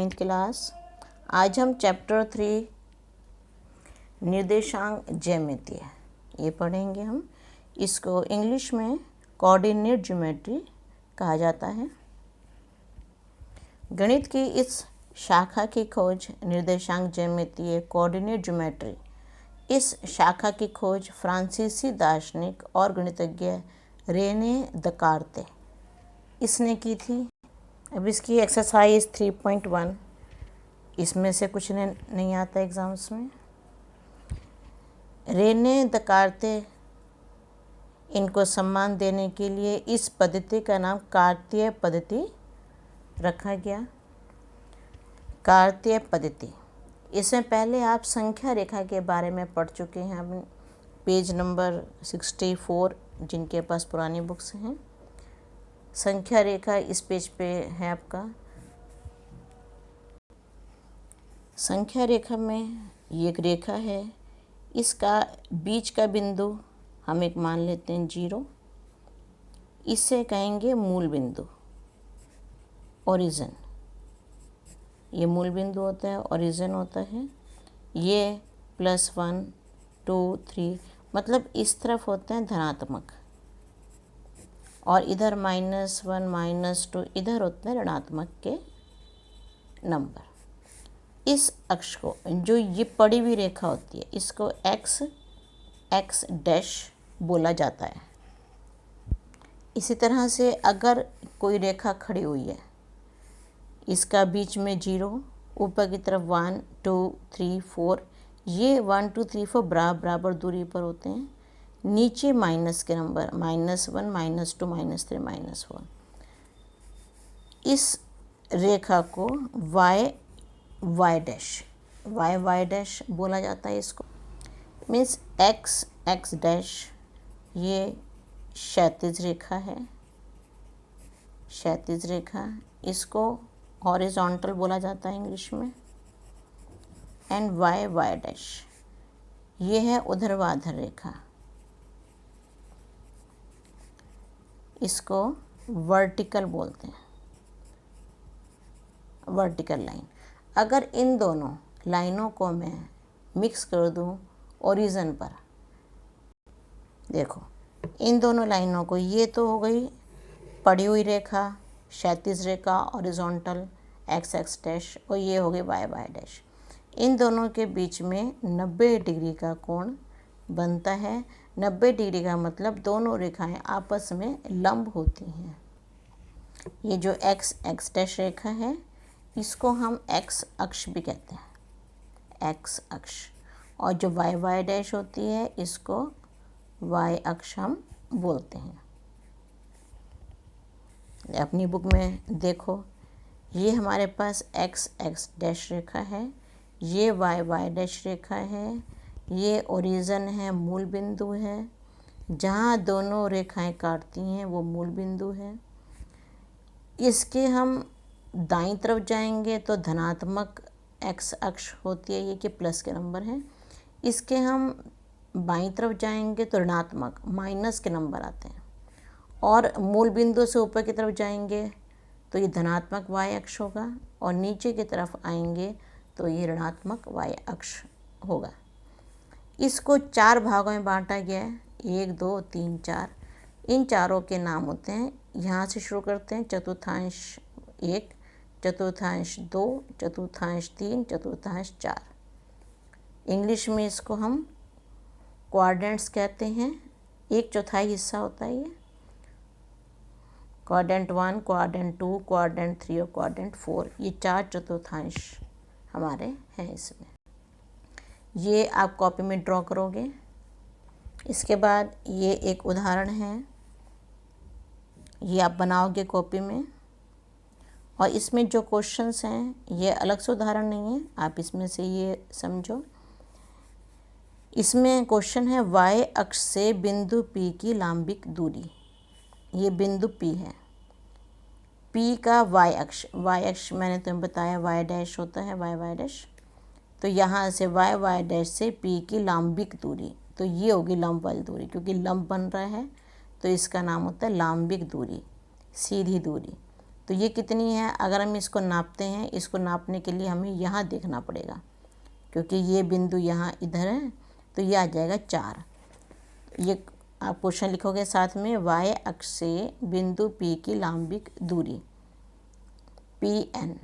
9th class. आज हम chapter 3 निर्देशांक ज्यामिति ये पढ़ेंगे हम। इसको इंग्लिश में कोऑर्डिनेट ज्योमेट्री कहा जाता है। गणित की इस शाखा की खोज निर्देशांक ज्यामिति कोऑर्डिनेट ज्योमेट्री, इस शाखा की खोज फ्रांसीसी दार्शनिक और गणितज्ञ रेने दकार्ते इसने की थी। अब इसकी एक्सरसाइज 3.1, इसमें से कुछ नहीं आता एग्जाम्स में। रेने दकार्ते इनको सम्मान देने के लिए इस पद्धति का नाम कार्तीय पद्धति रखा गया। कार्तीय पद्धति, इसमें पहले आप संख्या रेखा के बारे में पढ़ चुके हैं। हम पेज नंबर 64 जिनके पास पुरानी बुक्स हैं, संख्या रेखा इस पेज पे है आपका। संख्या रेखा में ये एक रेखा है, इसका बीच का बिंदु हम एक मान लेते हैं 0, इसे कहेंगे मूल बिंदु, ओरिजिन। ये मूल बिंदु होता है, ओरिजिन होता है। ये +1 2 3 मतलब इस तरफ होते हैं धनात्मक, और इधर -1 -2 इधर होते हैं ऋणात्मक के नंबर। इस अक्ष को, जो ये पड़ी हुई रेखा होती है, इसको x डैश बोला जाता है। इसी तरह से अगर कोई रेखा खड़ी हुई है, इसका बीच में 0, ऊपर की तरफ 1 2 3 4, ये 1 2 3 4 बराबर दूरी पर होते हैं। नीचे माइनस के नंबर -1 -2 -3 -1, इस रेखा को y डैश बोला जाता है। इसको मीन्स x डैश ये क्षैतिज रेखा है, क्षैतिज रेखा, इसको हॉरिजॉन्टल बोला जाता है इंग्लिश में। एंड y डैश ये है ऊर्ध्वाधर रेखा, इसको वर्टिकल बोलते हैं, वर्टिकल लाइन। अगर इन दोनों लाइनों को मैं मिक्स कर दूं ओरिजिन पर, देखो इन दोनों लाइनों को, ये तो हो गई पड़ी हुई रेखा क्षैतिज रेखा हॉरिजॉन्टल x डैश, और ये हो गई y डैश। इन दोनों के बीच में 90 डिग्री का कोण बनता है। 90 डिग्री का मतलब दोनों रेखाएं आपस में लंब होती हैं। ये जो x डैश रेखा है, इसको हम x अक्ष भी कहते हैं, x अक्ष। और जो y डैश होती है, इसको y अक्ष हम बोलते हैं। अपनी बुक में देखो, ये हमारे पास x डैश रेखा है, ये y डैश रेखा है, ये ओरिजिन है, मूल बिंदु है। जहाँ दोनों रेखाएं काटती हैं वो मूल बिंदु है। इसके हम दाईं तरफ जाएंगे तो धनात्मक x अक्ष होती है, ये कि प्लस के नंबर हैं। इसके हम बाईं तरफ जाएंगे तो ऋणात्मक माइनस के नंबर आते हैं। और मूल बिंदु से ऊपर की तरफ जाएंगे तो ये धनात्मक y अक्ष होगा, और नीचे की तरफ आएंगे तो ये ऋणात्मक y अक्ष होगा। इसको 4 भागों में बांटा गया है, 1 2 3 4। इन चारों के नाम होते हैं, यहाँ से शुरू करते हैं, चतुर्थांश 1, चतुर्थांश 2, चतुर्थांश 3, चतुर्थांश 4। इंग्लिश में इसको हम क्वाड्रेंट्स कहते हैं। 1/4 हिस्सा होता है ये। क्वाड्रेंट 1, क्वाड्रेंट 2, क्वाड्रेंट 3 और क्वाड्रेंट 4, ये 4 चतुर्थांश हमारे हैं इसमें। ये आप कॉपी में ड्रॉ करोगे। इसके बाद ये एक उदाहरण है, ये आप बनाओगे कॉपी में। और इसमें जो क्वेश्चंस हैं, ये अलग से उदाहरण नहीं है, आप इसमें से ये समझो। इसमें क्वेश्चन है y अक्ष से बिंदु P की लंबिक दूरी। ये बिंदु P है, P का y अक्ष मैंने तुम्हें बताया y डैश होता है, y डैश। तो यहाँ से y डैश से P की लंबिक दूरी, तो ये होगी लंब वाली दूरी, क्योंकि लंब बन रहा है तो इसका नाम होता है लंबिक दूरी, सीधी दूरी। तो ये कितनी है, अगर हम इसको नापते हैं, इसको नापने के लिए हमें यहाँ देखना पड़ेगा, क्योंकि ये बिंदु यहाँ इधर है, तो ये आ जाएगा 4। ये आप क्वेश्चन लिखोगे साथ में, y अक्ष से बिंदु P की लंबिक दूरी Pn,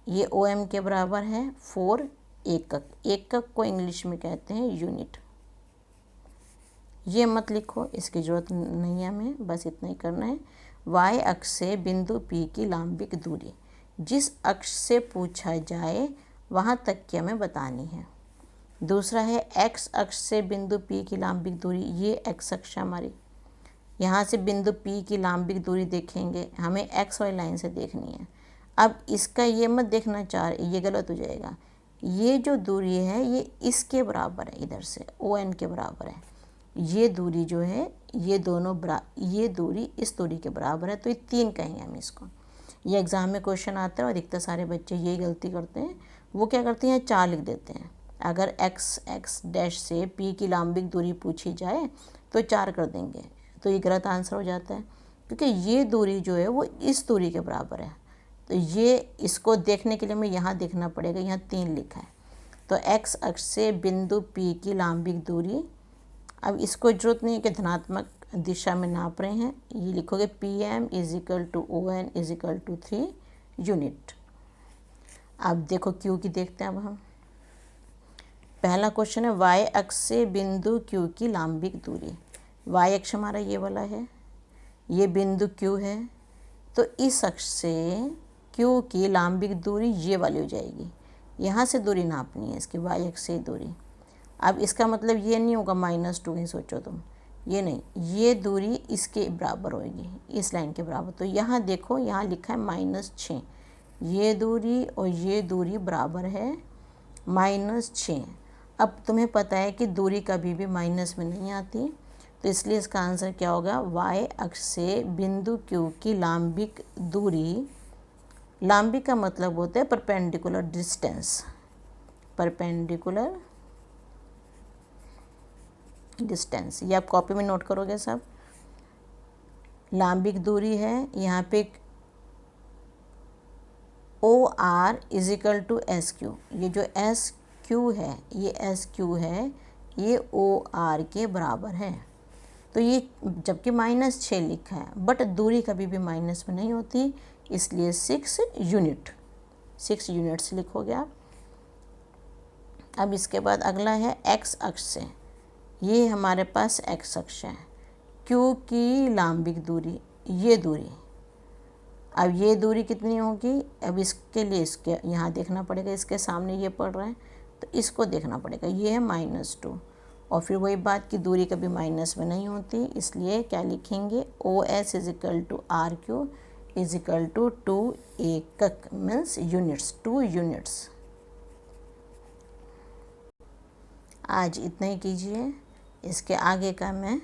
ये OM के बराबर है 4 एकक। एकक को इंग्लिश में कहते हैं यूनिट। ये मत लिखो, इसकी ज़रूरत नहीं है हमें, बस इतना ही करना है। y अक्ष से बिंदु P की लंबिक दूरी, जिस अक्ष से पूछा जाए वहाँ तक की हमें बतानी है। दूसरा है x अक्ष से बिंदु P की लंबिक दूरी, ये x अक्ष हमारी, यहाँ से बिंदु P की लंबिक दूरी देखेंगे, हमें x वाली लाइन से देखनी है। अब इसका ये मत देखना 4, ये गलत हो जाएगा। ये जो दूरी है ये इसके बराबर है, इधर से ON के बराबर है। ये दूरी जो है ये दोनों ये दूरी इस दूरी के बराबर है, तो ये 3 कहेंगे हम इसको। ये एग्ज़ाम में क्वेश्चन आता है और अधिकतर सारे बच्चे यही गलती करते हैं, वो क्या करते हैं 4 लिख देते हैं। अगर x डैश से P की लंबिक दूरी पूछी जाए तो 4 कर देंगे, तो ये गलत आंसर हो जाता है, क्योंकि ये दूरी जो है वो इस दूरी के बराबर है। तो ये इसको देखने के लिए हमें यहाँ देखना पड़ेगा, यहाँ 3 लिखा है। तो x अक्ष से बिंदु P की लंबिक दूरी, अब इसको जरूरत नहीं है कि धनात्मक दिशा में नाप रहे हैं, ये लिखोगे PM = ON = 3 यूनिट। अब देखो Q की देखते हैं। अब हम पहला क्वेश्चन है y अक्ष से बिंदु Q की लंबिक दूरी। y अक्ष हमारा ये वाला है, ये बिंदु Q है, तो इस अक्ष से Q की लंबिक दूरी ये वाली हो जाएगी। यहाँ से दूरी नापनी है इसकी, y अक्ष से दूरी। अब इसका मतलब ये नहीं होगा -2 ही सोचो तुम, ये नहीं, ये दूरी इसके बराबर होगी, इस लाइन के बराबर। तो यहाँ देखो, यहाँ लिखा है -6, ये दूरी और ये दूरी बराबर है -6। अब तुम्हें पता है कि दूरी कभी भी माइनस में नहीं आती, तो इसलिए इसका आंसर क्या होगा, y अक्ष से बिंदु Q की लंबिक दूरी, लंबिक का मतलब होता है परपेंडिकुलर डिस्टेंस, परपेंडिकुलर डिस्टेंस। ये आप कॉपी में नोट करोगे सब। लंबिक दूरी है, यहाँ पे OR = SQ, ये जो SQ है, ये SQ है, ये OR के बराबर है। तो ये जबकि -6 लिखा है, बट दूरी कभी भी माइनस में नहीं होती, इसलिए 6 यूनिट, 6 यूनिट्स लिखोगे आप। अब इसके बाद अगला है x अक्ष से, ये हमारे पास x अक्ष है, Q की लंबिक दूरी, ये दूरी। अब ये दूरी कितनी होगी, अब इसके लिए इसके यहाँ देखना पड़ेगा, इसके सामने ये पड़ रहा है तो इसको देखना पड़ेगा, ये है -2। और फिर वही बात कि दूरी कभी माइनस में नहीं होती, इसलिए क्या लिखेंगे, OS = RQ = 2 एकक, मीन्स यूनिट्स, 2 यूनिट्स। आज इतना ही कीजिए, इसके आगे का मैं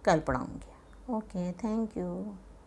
कल पढ़ाऊँगी। Okay, thank you.